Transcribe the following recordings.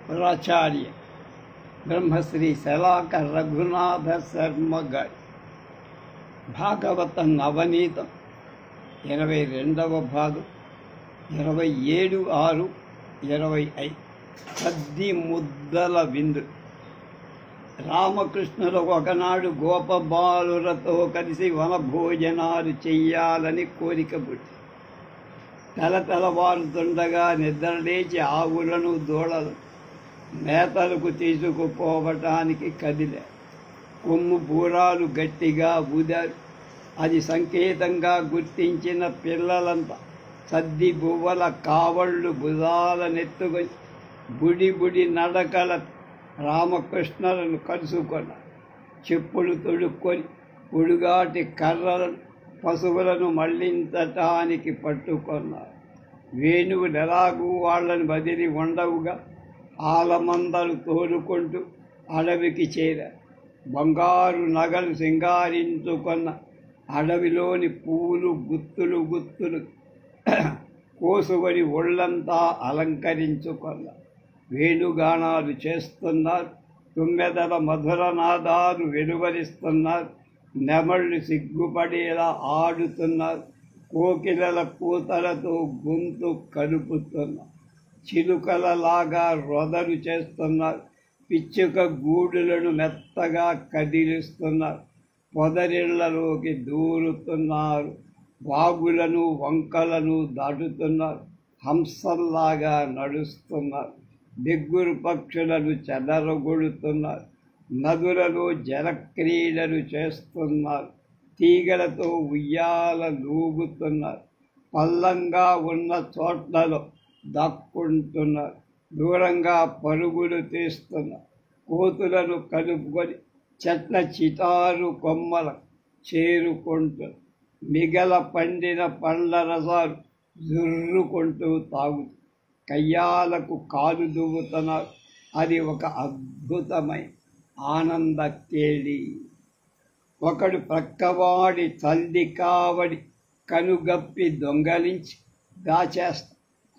ప్రాచార్య బ్రహ్మశ్రీ శలాక రఘునాథ శర్మ గారి భాగవత నవనీతం 22వ భాగం 27/6/25 సద్ది ముద్దల విందు. రామకృష్ణులు ఒకనాడు గోపబాలులతో కలిసి వనభోజనాలు చెయ్యాలని కోరిక పుట్టి తెల్లవారుతుండగా నిద్రలేచి ఆవులను దూడలు మేతలకు తీసుకుపోవటానికి కదిలే. కొమ్ము పూరాలు గట్టిగా ఊదారు. అది సంకేతంగా గుర్తించిన పిల్లలంతా సద్ది బువ్వల కావళ్ళు భుజాలనెత్తుకొని బుడి బుడి నడకల రామకృష్ణులను కలుసుకున్నారు. చెప్పులు తొడుక్కొని పొడుగాటి కర్రలను పశువులను మళ్లించటానికి పట్టుకున్నారు. వేణువులు ఎలాగూ వాళ్ళని వదిలి ఉండవుగా ఆలమందలు తోలుకుంటూ అడవికి చేరారు. బంగారు నగలు సింగారించుకున్న అడవిలోని పూలు గుత్తులు గుత్తులు కోసుకొని ఒళ్ళంతా అలంకరించుకున్నారు. వేణుగానాలు చేస్తున్నారు. తుమ్మెదల మధురనాదాలు వెలువరిస్తున్నారు. నెమళ్ళు సిగ్గుపడేలా ఆడుతున్నారు. కోకిలల కూతలతో గొంతు కలుపుతున్నారు. చిలుకలలాగా రొదలు చేస్తున్నారు. పిచ్చుక గూడులను మెత్తగా కదిలిస్తున్నారు. పొదరిళ్లలోకి దూరుతున్నారు. వాగులను వంకలను దాటుతున్నారు. హంసల్లాగా నడుస్తున్నారు. బిగ్గురు పక్షులను చెదరగొడుతున్నారు. నదులలో జలక్రీడలు చేస్తున్నారు. తీగలతో ఉయ్యాల లూగుతున్నారు. పల్లంగా ఉన్న చోట్లలో దక్కుంటున్నారు. దూరంగా పరుగులు తీస్తున్నారు. కోతులను కలుపుకొని చెట్ల చిటారు కొమ్మల చేరుకుంటున్నారు. మిగల పండిన పండ్ల రసాలు జుర్రుకుంటూ తాగుతూ కయ్యాలకు కాలు దువ్వుతున్నారు. అది ఒక అద్భుతమైన ఆనంద కేళి. ఒకడు ప్రక్కవాడి తల్లి కావడి కనుగప్పి దొంగలించి దాచేస్తా.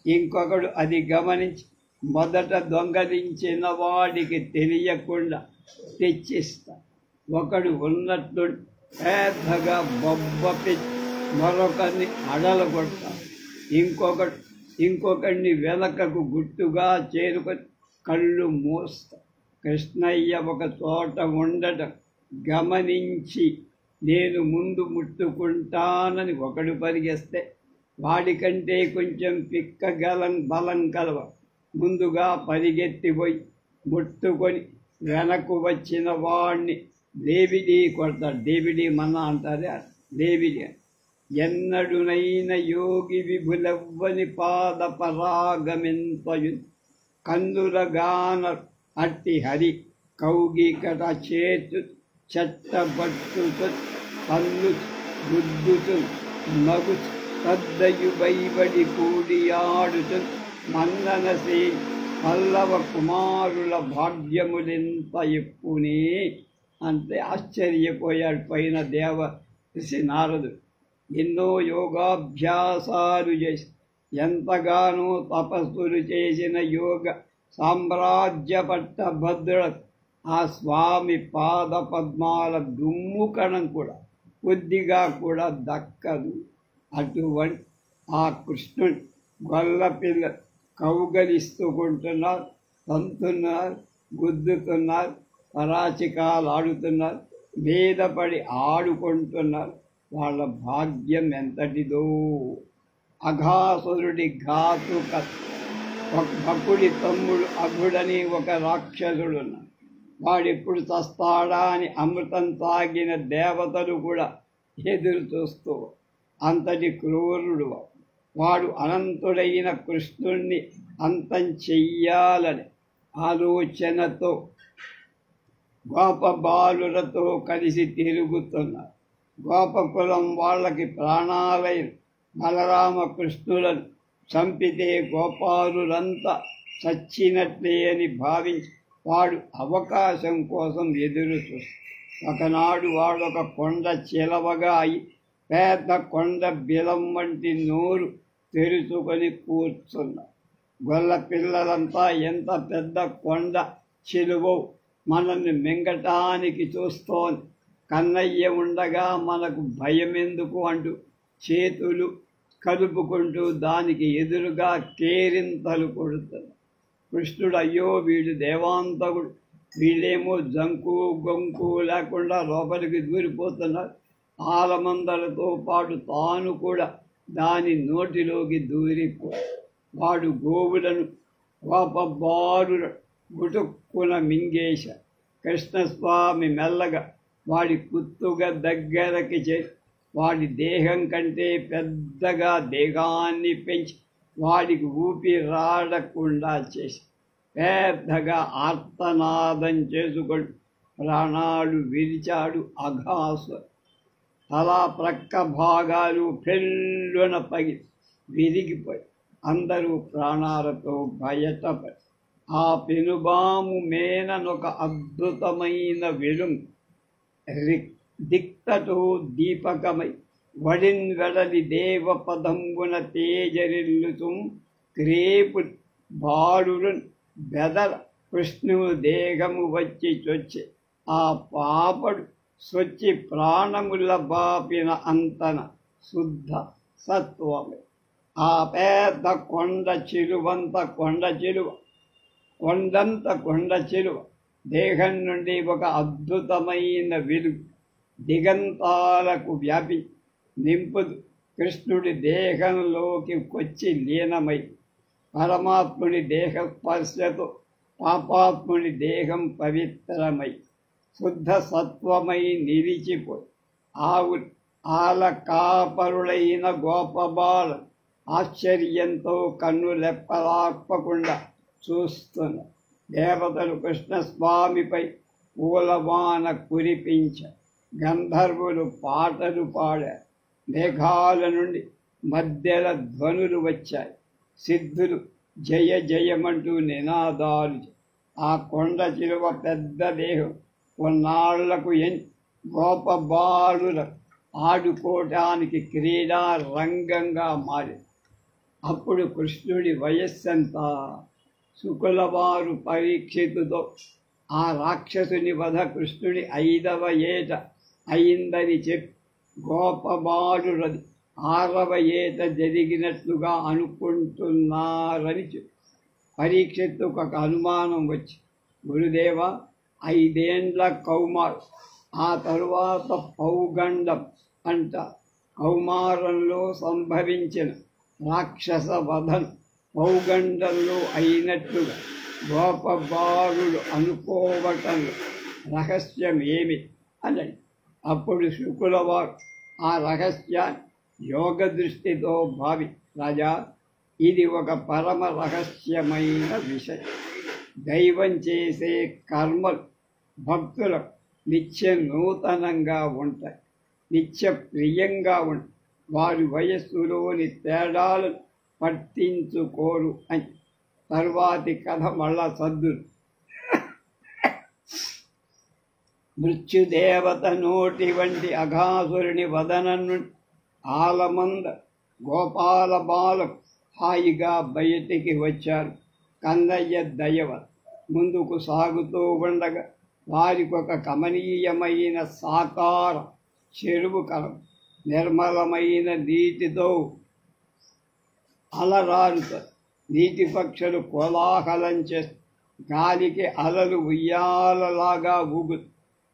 ఇంకొకడు అది గమనించి మొదట దొంగలించిన వాడికి తెలియకుండా తెచ్చిస్తా. ఒకడు ఉన్నట్టు పెద్దగా బొబ్బ పెట్టి మరొకరిని అడలగొడతాడు. ఇంకొకడిని వెనకకు గుట్టుగా చేరుకొని కళ్ళు మూస్తా. కృష్ణయ్య ఒక చోట ఉండటం గమనించి నేను ముందు ముట్టుకుంటానని ఒకడు పరిగెస్తే వాడికంటే కొంచెం బలం కలవ ముందుగా పరిగెత్తిపోయి ముట్టుకొని వెనక్కు వచ్చిన వాడిని దేవిడి కొడతాడు. దేవిడి మన్న అంటారే దేవిడి. ఎన్నడునైన యోగి విభులెవ్వని పాద పరాగమెంతయు కందులగాన అట్టి హరి కౌగికట చేతు చెట్టబట్టుతు కన్ను గుద్దుతు మగు తద్దయు బైబడి కూడియాడుతు మందనసి పల్లవ కుమారుల భాగ్యములెంత ఎప్పునే అంటే ఆశ్చర్యపోయాడు పైన దేవ ఋషి నారదుడు. ఎన్నో యోగాభ్యాసాలు చేసి ఎంతగానో తపస్సులు చేసిన యోగ సామ్రాజ్య పట్టభద్రులకు ఆ స్వామి పాద పద్మాల దుమ్ముకణం కూడా కొద్దిగా కూడా దక్కదు. అటువంటి ఆ కృష్ణుని గొల్లపిల్ల కౌగలిస్తుకుంటున్నారు, తంతున్నారు, గుద్దుతున్నారు, పరాచికాలు ఆడుతున్నారు, మీద పడి ఆడుకుంటున్నారు. వాళ్ళ భాగ్యం ఎంతటిదో. అఘాసురుడి ఘాతుక భకుడి తమ్ముడు అఘుడని ఒక రాక్షసుడున్నాడు. వాడెప్పుడు చస్తాడా అని అమృతం తాగిన దేవతలు కూడా ఎదురు చూస్తూ అంతటి క్రూరుడు. వాడు అనంతుడైన కృష్ణుణ్ణి అంతం చెయ్యాలని ఆలోచనతో గోపబాలులతో కలిసి తిరుగుతున్నారు. గోపకులం వాళ్ళకి ప్రాణాలైన బలరామకృష్ణులను చంపితే గోపాలులంతా చచ్చినట్లే అని భావించి వాడు అవకాశం కోసం ఎదురు చూస్తాడు. ఒకనాడు వాడొక కొండ చిలవగా అయి పెద్ద కొండ బిలం వంటి నోరు తెరుచుకొని కూర్చున్నాడు. గొల్ల పిల్లలంతా ఎంత పెద్ద కొండ చిలువో మనల్ని మింగటానికి చూస్తోంది. కన్నయ్య ఉండగా మనకు భయమెందుకు అంటూ చేతులు కలుపుకుంటూ దానికి ఎదురుగా కేరింతలు కొడుతుంది. కృష్ణుడు అయ్యో వీడు దేవాంతకుడు, వీళ్ళేమో జంకు గొంకు లేకుండా లోపలికి దూరిపోతున్నారు. ఆలమందలతో పాటు తాను కూడా దాని నోటిలోకి దూరిపో. వాడు గోవులను కోపబారు గుటుక్కున మింగేశ. కృష్ణస్వామి మెల్లగా వాడి కుత్తుగా దగ్గరకి చేసి వాడి దేహం కంటే పెద్దగా దేహాన్ని పెంచి వాడికి ఊపిరాడకుండా చేసి పెద్దగా ఆర్తనాదం చేసుకొని ప్రాణాలు విరిచాడు అఘాసురుడు. తలా ప్రక్క భాగాలు పెళ్ళున పగి విరిగిపోయి అందరూ ప్రాణాలతో బయటపడి ఆ పెనుబాము మేననొక అద్భుతమైన వెలుగు దిక్తటో దీపకమై వడిన్ వెడలి దేవపదంబున తేజరిల్లుతూ క్రేపు బాలురు బెదర కృష్ణుడు దేహము వచ్చి చొచ్చి ఆ పాపడు స్వచ్చి ప్రాణముల బాపిన అంతన శుద్ధ సత్వమే. ఆ పెద్ద కొండ చిలువంత కొండంత చిలువ దేహం నుండి ఒక అద్భుతమైన వెలుగు దిగంతాలకు వ్యాపి నింపుదు కృష్ణుడి దేహంలోకి వచ్చి లీనమై పరమాత్ముని దేహ స్పర్శతో పాపాత్ముని దేహం పవిత్రమై శుద్ధ సత్వమై నిలిచిపోయి ఆల కాపరులైన గోపబాల ఆశ్చర్యంతో కన్నులెప్పలాపకుండా చూస్తున్న దేవతలు కృష్ణస్వామిపై పూలవాన కురిపించ గంధర్వులు పాటలు పాడారు. మేఘాల నుండి మధ్యల ధ్వనులు వచ్చాయి. సిద్ధులు జయ జయమంటూ నినాదాలు. ఆ కొండ చిలువ పెద్ద దేహం కొన్నాళ్లకు గోపబాలుల ఆడుకోవటానికి క్రీడా రంగంగా మారి. అప్పుడు కృష్ణుడి వయస్సంతా శుకులవారు పరీక్షితుతో ఆ రాక్షసుని వధ కృష్ణుడి 5వ ఏట అయిందని చెప్పి గోపబాలురది 6వ ఏట జరిగినట్లుగా అనుకుంటున్నారని చెప్పి పరీక్షిత్తుకు ఒక అనుమానం వచ్చి, గురుదేవ 5 ఏండ్ల కౌమార్, ఆ తరువాత పౌగండం అంట కౌమారంలో సంభవించిన రాక్షస వధను పౌగండంలో అయినట్లుగా గోపబాలుడు అనుకోవటంలో రహస్యం ఏమి అని. అప్పుడు శుకుల వారు ఆ రహస్యాన్ని యోగ దృష్టితో భావి, రాజా ఇది ఒక పరమ రహస్యమైన విషయం. దైవం చేసే కర్మలు భక్తులకు నిత్య నూతనంగా ఉంటాయి, నిత్య ప్రియంగా ఉంటాయి. వారి వయస్సులోని తేడాలను పట్టించుకోరు అని. తరువాతి కథ మళ్ళా సద్దులు. మృత్యుదేవత నోటి వంటి అఘాసురుని వదనను ఆలమంద గోపాల బాలకు హాయిగా బయటికి వచ్చారు. కన్నయ్య దయవ ముందుకు సాగుతూ ఉండగా వారికొక కమనీయమైన సాకార చెరువు కలం నిర్మలమైన నీటితో అలరారుతారు. నీటి పక్షులు కోలాహలం చేస్తూ గాలికి అలలు ఉయ్యాలలాగా ఊగు.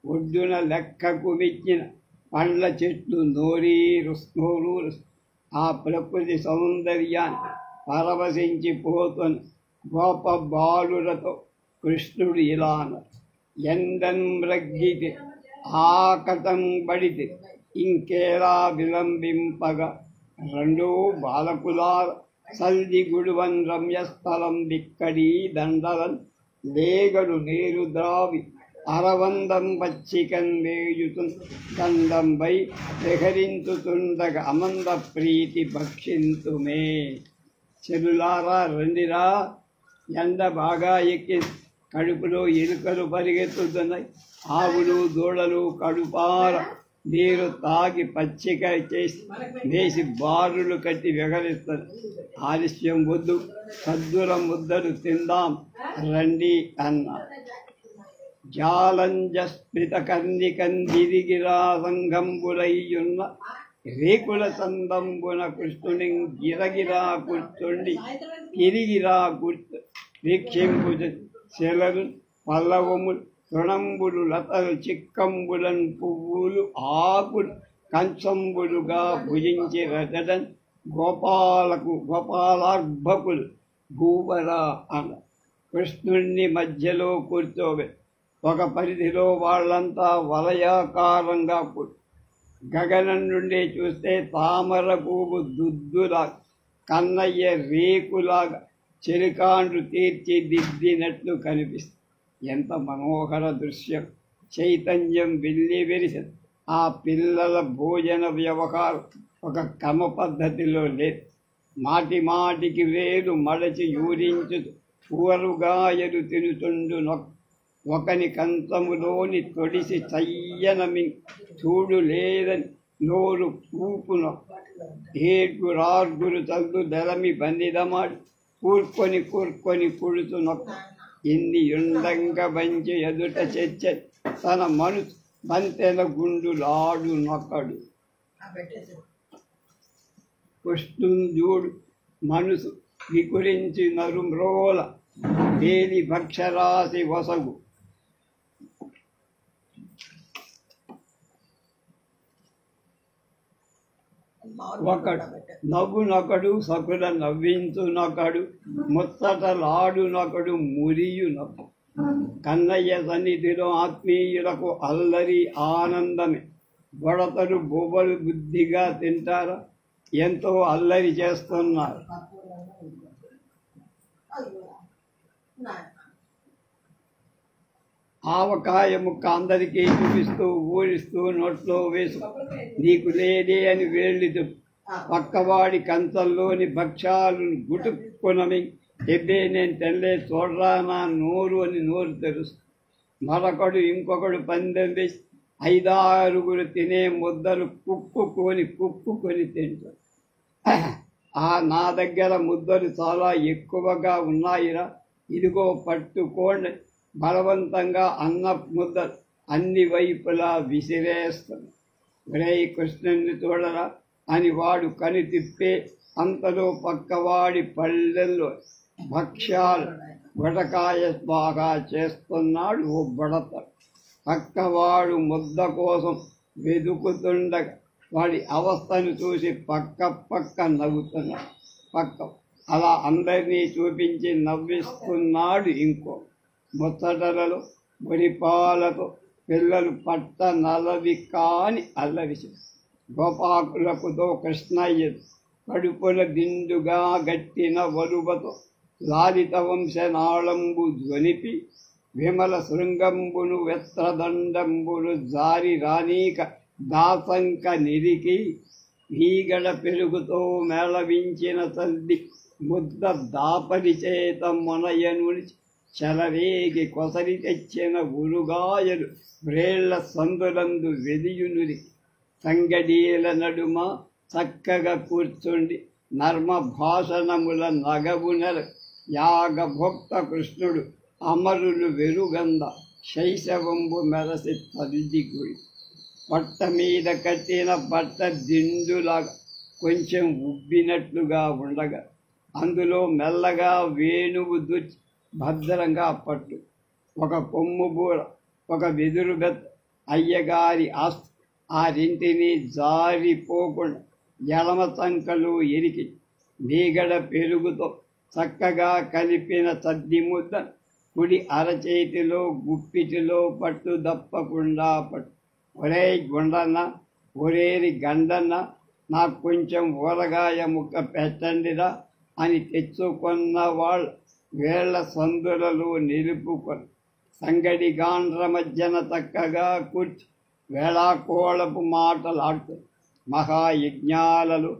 ఒడ్డున లెక్కకు మెచ్చిన పండ్ల చెట్లు నోరూరు. ఆ ప్రకృతి సౌందర్యాన్ని పరవశించిపోతున్న గోప బాలులతో కృష్ణుడు ఇలా అన్నారు, ఎండన్ మ్రగ్గితే ఆకటం బడితే ఇంకేలా విలంబింపగా రెండో బాలకులార సల్ది గుడువన్ రమ్యస్థలం బిక్కడి దండలన్ లేగడు నీరు ద్రావి అరవందం పచ్చికన్ వేయుతు దండంపై విహరించుతుండగ అమంద ప్రీతి భక్షింతుమే. చెలులారా రండిరా, ఎండ బాగా ఎక్కి కడుపులో ఎలుకలు పరిగెత్తుతున్నాయి. ఆవులు దూడలు కడుపార నీరు తాగి పచ్చిక చేసి వేసి బారులు కట్టి వెగలిస్తారు. ఆలస్యం వద్దు, సద్దుల ముద్దలు తిందాం రండి అన్నారు. జాలంజ స్ఫిత కర్ణికందిరిగిరా సంఘంబులయ్యున్న రేకుల సందంబున కృష్ణుని గిరగిరా కూర్చుండి తిరిగిరా కూర్చు వీక్షింపు శిలలు పల్లవములు తృణంబులు లతలు చిక్కంబులన్ పువ్వులు ఆకులు కంచంబులుగా భుజించి రజడన్ గోపాలార్భకులు భూవరా అన్న. కృష్ణుణ్ణి మధ్యలో కూర్చోబె. ఒక పరిధిలో వాళ్ళంతా వలయాకారంగా కూర్చు. గగనం నుండి చూస్తే తామర పువ్వు దుద్దులా, కన్నయ్య రేకులాగా చెలికాండ్రు తీర్చిదిద్దినట్లు కనిపిస్తుంది. ఎంత మనోహర దృశ్యం! చైతన్యం వెళ్ళి వెలిసింది. ఆ పిల్లల భోజన వ్యవహారం ఒక క్రమ పద్ధతిలో లేదు. మాటి మాటికి వేలు మడచి యూరించు కూరగాయలు తినుతుండు. ఒకని కంచములోని తొడిసి చయ్యనమి చూడు లేదని నోరు పూపున ఏడుగురార్గురు చల్లు దెరమి బందిదమాడి కూర్కొని కుడుతు నొక్క. ఇన్ని యుండంగా బంచి ఎదుట చెచ్చ తన మనసు బంతెల గుండులాడు నొక్కడు. కృష్ణుంజూడు మనసు వికురించి నరుమ్రోల వేలి భక్షరాశి వసగు. ఒకడు నవ్వునొకడు సకుల నవ్వించునొకడు ముచ్చటలాడునొకడు మురియునొకడు. కన్నయ్య సన్నిధిలో ఆత్మీయులకు అల్లరి ఆనందమే. బొడతలు బొబ్బలు బుద్ధిగా తింటారా? ఎంతో అల్లరి చేస్తున్నారు. ఆవకాయ ముక్క అందరికీ చూపిస్తూ ఊరిస్తూ నోట్లో వేసు. నీకు లేదే అని వేళ్ళు చెప్పు. పక్కవాడి కంచంలోని భక్ష్యాలను గుటుక్కునమి ఎబ్బే నేను తెల్లే చూడరా నా నోరు అని నోరు తెరుస్తూ. మరొకడు ఇంకొకడు పందెం వేసి 5-6 తినే ముద్దలు కుక్కుకొని తింటారు. నా దగ్గర ముద్దలు చాలా ఎక్కువగా ఉన్నాయిరా, ఇదిగో పట్టుకోండి. బలవంతంగా అన్న ముద్దలు అన్ని వైపులా విసిరేస్తాడు. ఒరే కృష్ణుని చూడరా అని వాడు కని తిప్పే అంతలో పక్కవాడి పళ్ళెల్లో భక్ష్యాలు గొడకాయ బాగా చేస్తున్నాడు ఓ బడతాడు. పక్కవాడు ముద్ద కోసం వెతుకుతుండగా వాడి అవస్థను చూసి పక్క నవ్వుతున్నాడు. అలా అందరినీ చూపించి నవ్విస్తున్నాడు. ఇంకో ముచ్చటలలో మురిపాలతో పిల్లలు పట్ట నలవి కాని అల్లరిచి గోపాకులకుతో కృష్ణయ్య కడుపున దిండుగా గట్టిన వరువతో లాలిత వంశనాళంబు ధ్వనిపి విమల శృంగంబును వెత్రదండంబును జారి రానీక దాసంక నిరికి వీగడ పెరుగుతో మేళవించిన తల్లి ముద్ద దాపరి చేత మొనయనుని చెలరేగి కొసరి తెచ్చిన ఉరుగాయలు వ్రేళ్ల సందులందు వెదియునురి. సంగడీల నడుమ చక్కగా కూర్చుండి నర్మ భాషణముల నగవునర యాగభోక్త కృష్ణుడు అమరులు వెరుగంద శైశవంబు మెరసి తల్లి గుడి. పొట్ట మీద కట్టిన బట్ట దిండులాగా కొంచెం ఉబ్బినట్లుగా ఉండగా అందులో మెల్లగా వేణువు దుచ్చి భద్రంగా పట్టు. ఒక కొమ్ము బూర, ఒక వెదురు బెత్త అయ్యగారి ఆస్తి. ఆ రెంటిని జారిపోకుండా ఎడమ సంకలు ఎరికి మీగడ పెరుగుతో చక్కగా కలిపిన సద్ది ముద్ద కుడి అరచేతిలో గుప్పిటిలో పట్టు దప్పకుండా పట్టు. ఒరే గుండన్న, ఒరేరి గండన్న, నాకు కొంచెం ఊరగాయ ముక్క పెట్టండిరా అని తెచ్చుకున్న వాళ్ళ వేళ్ల సందులలో నిలుపుకొని సంగడి గాండ్ర మధ్యన చక్కగా కూర్చి వేళాకోళపు మాటలాడుతూ మహాయజ్ఞాలలో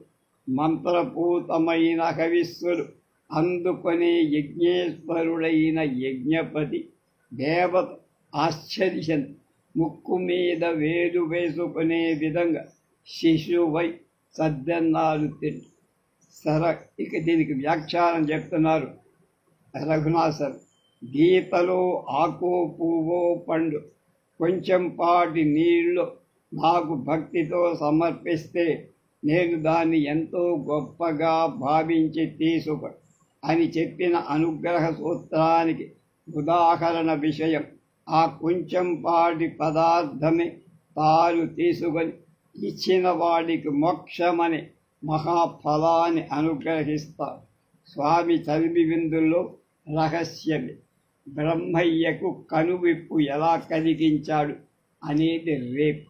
మంత్రపూతమైన హవిస్సులు అందుకొని యజ్ఞేశ్వరుడైన యజ్ఞపతి దేవత ఆశ్చర్యం ముక్కు మీద వేలు వేసుకునే విధంగా శిశువై సద్దెన్నాలు తింటు ఇక దీనికి వ్యాఖ్యానం చెప్తున్నారు రఘునాథర్. గీతలో ఆకు పువ్వో పండు కొంచెం పాటి నీళ్లు నాకు భక్తితో సమర్పిస్తే నేను దాన్ని ఎంతో గొప్పగా భావించి తీసుకు అని చెప్పిన అనుగ్రహ సూత్రానికి ఉదాహరణ విషయం ఆ కొంచెం పాటి పదార్థమే తాను తీసుకొని ఇచ్చిన వాడికి మోక్షమని మహాఫలాన్ని అనుగ్రహిస్తారు. స్వామి చదివి విందుల్లో రహస్యమే. బ్రహ్మయ్యకు కనువిప్పు ఎలా కలిగించాడు అనేది రేపు